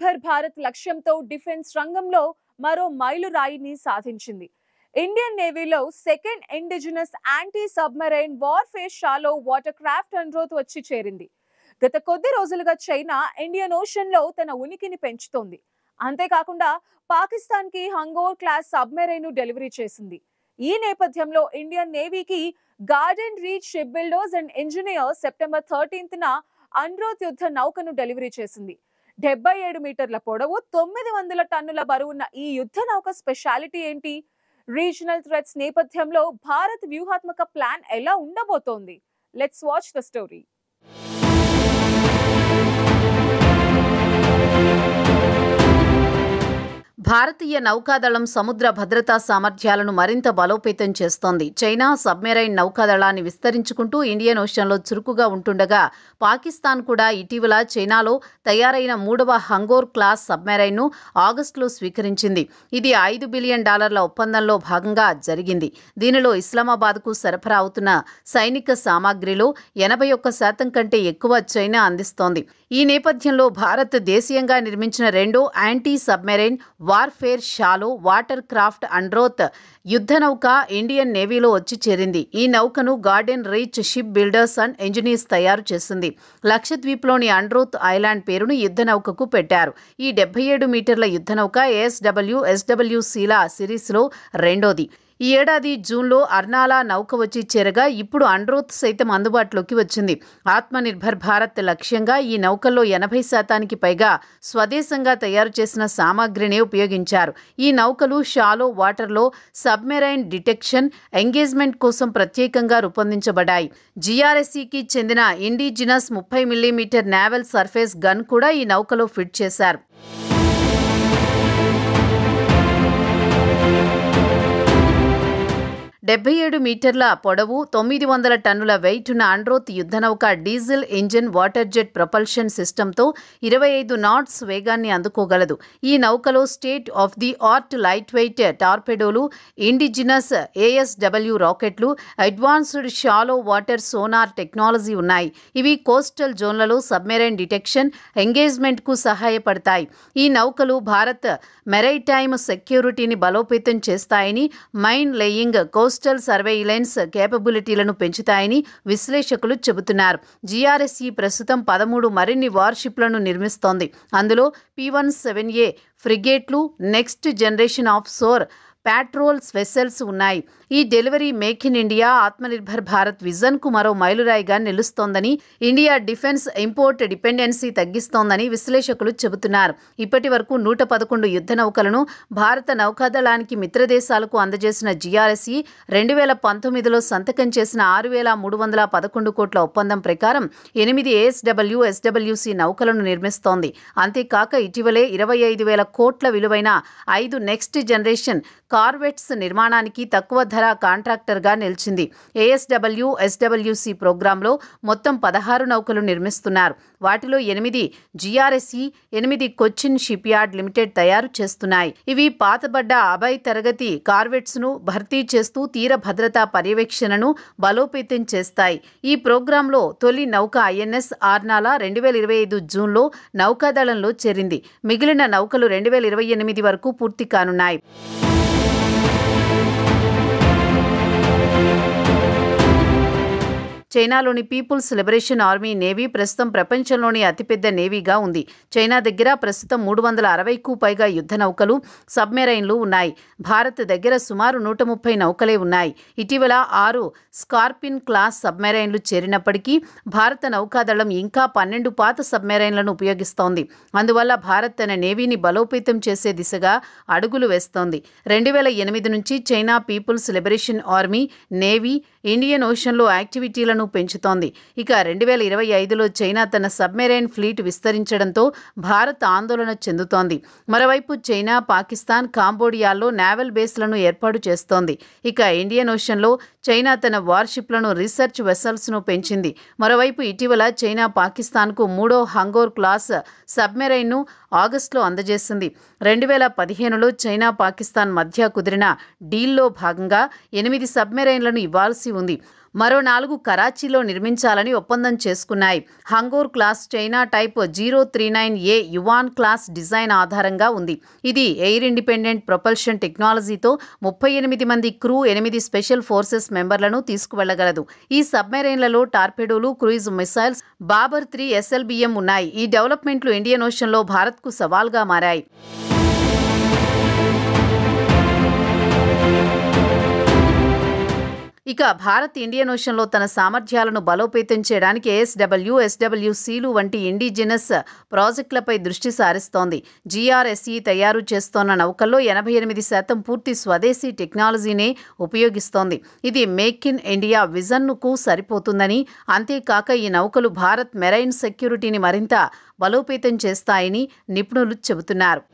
ఆత్మనిర్భర్ భారత్ లక్ష్యంతో డిఫెన్స్ రంగంలో మరో మైలురాయిని సాధించింది. ఇండియన్ నేవీలో second indigenous anti submarine warfare shallow water craft Anurodh వచ్చి చేరింది. గత కొద్ది రోజులుగా చైనా ఇండియన్ ఓషన్ లో తన ఉనికిని పెంచుతోంది. అంతేకాకుండా పాకిస్తాన్ కి హంగోర్ క్లాస్ సబ్మెరైన్ డెలివరీ చేసింది. ఈ నేపథ్యంలో ఇండియన్ నేవీకి Garden Reach Shipbuilders and Engineers September 13న అనురోధ్ యుద్ధ నౌకను డెలివరీ చేసింది. 77 మీటర్ల పొడవు, 900 టన్నుల బరువున్న ఈ యుద్ధ నౌక స్పెషాలిటీ ఏంటి? రీజనల్ థ్రెట్స్ నేపథ్యంలో భారత్ వ్యూహాత్మక ప్లాన్ ఎలా ఉండబోతోంది? Let's watch the story. భారతీయ నౌకాదళం సముద్ర భద్రతా సామర్థ్యాలను మరింత బలోపేతం చేస్తోంది. చైనా సబ్మెరైన్ నౌకాదళాన్ని విస్తరించుకుంటూ ఇండియన్ ఓషన్లో చురుకుగా ఉంటుండగా పాకిస్తాన్ కూడా ఇటీవల చైనాలో తయారైన 3వ హంగోర్ క్లాస్ సబ్మెరైన్ను ఆగస్టులో స్వీకరించింది. ఇది $5 బిలియన్ ఒప్పందంలో భాగంగా జరిగింది. దీనిలో ఇస్లామాబాద్కు సరఫరా అవుతున్న సైనిక సామాగ్రిలో 81% కంటే ఎక్కువ చైనా అందిస్తోంది. ఈ నేపథ్యంలో భారత్ దేశీయంగా నిర్మించిన రెండో anti submarine warfare shallow water craft Anurodh యుద్ధ నౌక ఇండియన్ నేవీలో వచ్చి చేరింది. ఈ నౌకను Garden Reach Shipbuilders and Engineers తయారు చేసింది. లక్షద్వీప్లోని అనురోధ్ ఐలాండ్ పేరును యుద్ధ నౌకకు పెట్టారు. ఈ 77 మీటర్ల యుద్ధ నౌక SWCల సిరీస్లో రెండోది. ఈ ఏడాది జూన్లో అర్నాలా నౌక వచ్చి చేరగా ఇప్పుడు అనురోధ్ సైతం అందుబాటులోకి వచ్చింది. ఆత్మనిర్భర్ భారత్ లక్ష్యంగా ఈ నౌకల్లో 80% పైగా స్వదేశంగా తయారు చేసిన సామాగ్రిని ఉపయోగించారు. ఈ నౌకలు షాలో వాటర్లో సబ్మెరైన్ డిటెక్షన్, ఎంగేజ్మెంట్ కోసం ప్రత్యేకంగా రూపొందించబడ్డాయి. GRSEకి చెందిన indigenous 30 millimetre naval surface gun కూడా ఈ నౌకలో ఫిట్ చేశారు. 77 మీటర్ల పొడవు, 900 టన్నుల వెయిట్ ఉన్న అనురోధ్ యుద్ధనౌక diesel engine water jet propulsion సిస్టంతో 25 నాట్స్ వేగాన్ని అందుకోగలదు. ఈ నౌకలో state of the art light weight టార్పెడోలు, ఇండిజినస్ ASW రాకెట్లు, advanced shallow water sonar technology ఉన్నాయి. ఇవి కోస్టల్ జోన్లలో సబ్మెరైన్ డిటెక్షన్, ఎంగేజ్మెంట్కు సహాయపడతాయి. ఈ నౌకలు భారత్ మెరైటైమ్ సెక్యూరిటీని బలోపేతం చేస్తాయని, మైన్ లేయింగ్, కోస్టల్ సర్వేయిలెన్స్ కేపబిలిటీలను పెంచుతాయని విశ్లేషకులు చెబుతున్నారు. GRSE ప్రస్తుతం 13 మరిన్ని వార్షిప్లను నిర్మిస్తోంది. అందులో P-17A ఫ్రిగేట్లు, next generation offshore patrol vessels ఉన్నాయి. ఈ delivery make in India, Atmanirbhar Bharat విజన్కు మరో మైలురాయిగా నిలుస్తోందని, ఇండియా డిఫెన్స్ ఇంపోర్ట్ డిపెండెన్సీ తగ్గిస్తోందని విశ్లేషకులు చెబుతున్నారు. ఇప్పటి వరకు 111 యుద్ధ నౌకలను భారత నౌకాదళానికి మిత్రదేశాలకు అందజేసిన GRSE 2019లో సంతకం చేసిన 6,311 కోట్ల ఒప్పందం ప్రకారం 8 ASW, SWC నౌకలను నిర్మిస్తోంది. అంతేకాక ఇటీవలే 25,000 కోట్ల విలువైన 5 నెక్స్ట్ జనరేషన్ కార్వెట్స్ నిర్మాణానికి తక్కువ ధర కాంట్రాక్టర్గా నిలిచింది. ASW, SWC ప్రోగ్రాంలో మొత్తం 16 నౌకలు నిర్మిస్తున్నారు. వాటిలో 8 GRSE, 8 Cochin ship yard limited తయారు చేస్తున్నాయి. ఇవి పాతబడ్డ అభయ్ తరగతి కార్వెట్స్ను భర్తీ చేస్తూ తీర భద్రతా పర్యవేక్షణను బలోపేతం చేస్తాయి. ఈ ప్రోగ్రాంలో తొలి నౌక INS ఆర్నాలా 2025 జూన్లో నౌకాదళంలో చేరింది. మిగిలిన నౌకలు 2028 వరకు పూర్తి కానున్నాయి. చైనాలోని పీపుల్స్ లిబరేషన్ ఆర్మీ నేవీ ప్రస్తుతం ప్రపంచంలోని అతిపెద్ద నేవీగా ఉంది. చైనా దగ్గర ప్రస్తుతం 360కు పైగా యుద్ధ నౌకలు, సబ్మెరైన్లు ఉన్నాయి. భారత్ దగ్గర సుమారు 130 నౌకలే ఉన్నాయి. ఇటీవల 6 స్కార్పిన్ క్లాస్ సబ్మెరైన్లు చేరినప్పటికీ భారత నౌకాదళం ఇంకా 12 పాత సబ్మెరైన్లను ఉపయోగిస్తోంది. అందువల్ల భారత్ తన నేవీని బలోపేతం చేసే దిశగా అడుగులు వేస్తోంది. 2008 నుంచి China People's Liberation Army Navy Indian ఓషన్లో యాక్టివిటీలను పెంచుతోంది. ఇక 2025లో చైనా తన సబ్మెరైన్ ఫ్లీట్ విస్తరించడంతో భారత్ ఆందోళన చెందుతోంది. మరోవైపు చైనా, పాకిస్తాన్, కాంబోడియాల్లో నేవల్ బేస్లను ఏర్పాటు చేస్తోంది. ఇక ఇండియన్ ఓషన్లో చైనా తన వార్షిప్లను, రీసెర్చ్ వెసల్స్ను పెంచింది. మరోవైపు ఇటీవల చైనా పాకిస్తాన్కు 3వ హంగోర్ క్లాస్ సబ్మెరైన్ను ఆగస్టులో అందజేసింది. 2015లో చైనా, పాకిస్తాన్ మధ్య కుదిరిన డీల్లో భాగంగా 8 సబ్మెరైన్లను ఇవ్వాల్సి ఉంది. మరో 4 కరాచీలో నిర్మించాలని ఒప్పందం చేసుకున్నాయి. Hangor class China type 039A Yuan class design ఆధారంగా ఉంది. ఇది ఎయిర్ ఇండిపెండెంట్ ప్రొపల్షన్ టెక్నాలజీతో 38 మంది క్రూ, 8 స్పెషల్ ఫోర్సెస్ మెంబర్లను తీసుకువెళ్లగలదు. ఈ సబ్మెరైన్లలో టార్పెడోలు, క్రూయిజ్ మిసైల్స్, బాబర్ 3 SLBM ఉన్నాయి. ఈ డెవలప్మెంట్లు ఇండియన్ ఓషన్లో భారత్కు సవాల్గా మారాయి. ఇక భారత్ ఇండియన్ ఓషన్లో తన సామర్థ్యాలను బలోపేతం చేయడానికి ASW, SWCలు వంటి ఇండిజినస్ ప్రాజెక్టులపై దృష్టి సారిస్తోంది. GRSE తయారు చేస్తోన్న నౌకల్లో 88% పూర్తి స్వదేశీ టెక్నాలజీనే ఉపయోగిస్తోంది. ఇది మేక్ ఇన్ ఇండియా విజన్కు సరిపోతుందని, అంతేకాక ఈ నౌకలు భారత్ మెరైన్ సెక్యూరిటీని మరింత బలోపేతం చేస్తాయని నిపుణులు చెబుతున్నారు.